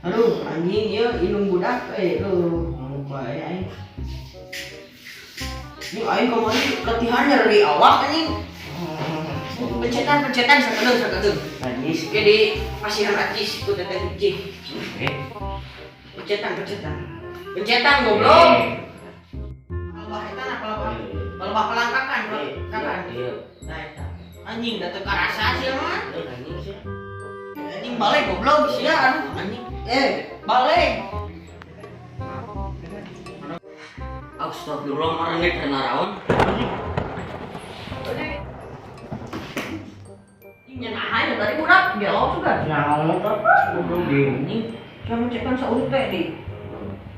Aduh, anjing ieu indung budak bae aing. Ini aing kemarin latihan dari awak anjing. Pencetan sakeudeung. Najis. Ge di pasiran acis ku teteh hiji. Pencetan goblok. Kalau eta na kalau pelangkakan. Iya. Nah eta. Anjing da teu karasa sia mah. Anjing sih. Anjing balik goblok sia aduh anjing. Balik. Astagfirullah marane kana raon. Nyenahan tadi budak jawab juga. Naon apa? Goblok Ini kamu cekan saurut teh di.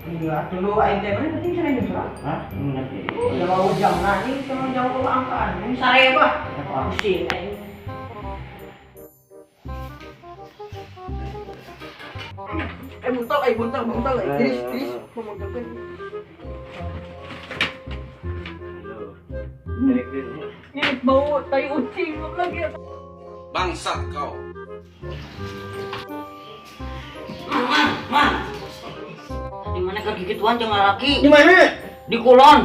Iya, dulu aing teh mana penting sana jeung Hah? Ingat ya. Ya mau jam nani sama jauh angkaan. Ini sareba. Pusing aing. Buntal. Tiris. Pemuntalkeun. Ini bau tai ucing lagi. Bangsat kau. Man. Di mana kegigituan jeung lalaki? Di mana? Di Kulon.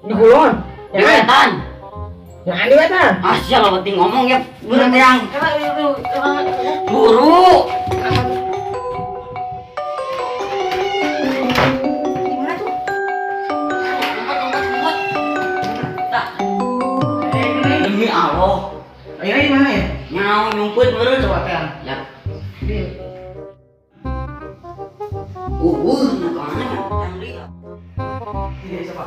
Di Kulon. Di Wetan. Jangan di Wetan. Sial penting ngomong ya. Bener yang. Buru. Gimana tuh? Tak. Demi Allah. Ayo di mana ya? Nyau nyumput bener coba teh. Ya. Nakana yang dia. Ini siapa?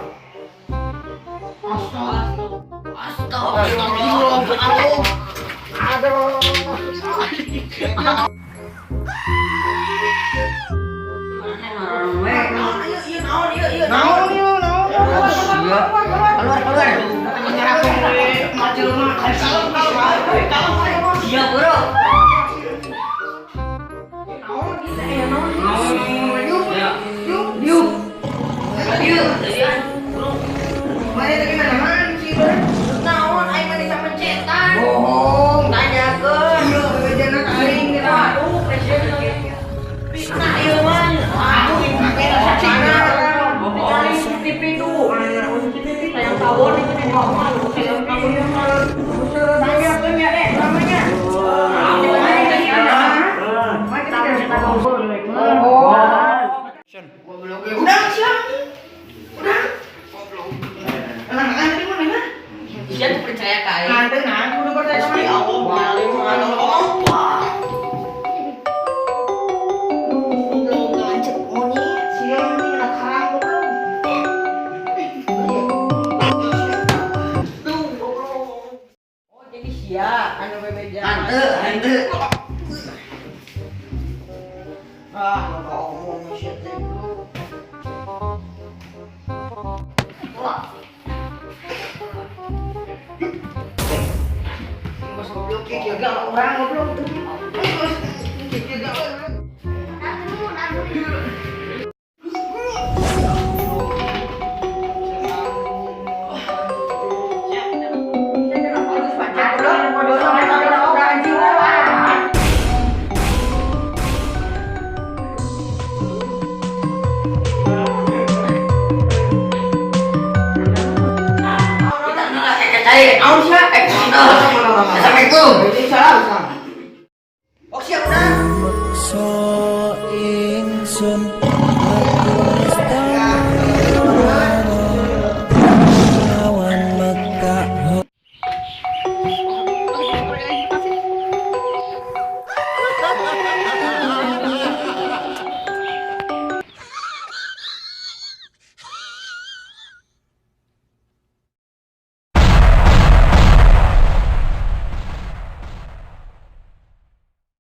Astagfirullah. Aduh. Naon. Keluar. Iya, bro. Naon aing mah bisa pencetan. Bohong, tanyakeun. Ieu bebejana ka aing kita. Aduh, presiden. Fitnah ieu mah. Aduh, impake saksina. Dicari TV tuh. TV tayang tawon itu nih ngomong. Tanyakeun ya deh namanya. Udah siap. Udah. Tenang tadi mana? Iya tuh percaya kai. Tenang, udah percaya sama Allah. Balik mana Allah. Ngajak monyet, siapa yang kena karang belum? Tuh, oh jadi sia, anu bebeja. Hante. Nggak ngomong shit deh bro. Mas goblok jaga orang goblok. Jaga orang. Assalamualaikum. Waalaikumsalam. Oh siap udah. So ingsun lawan Mekah.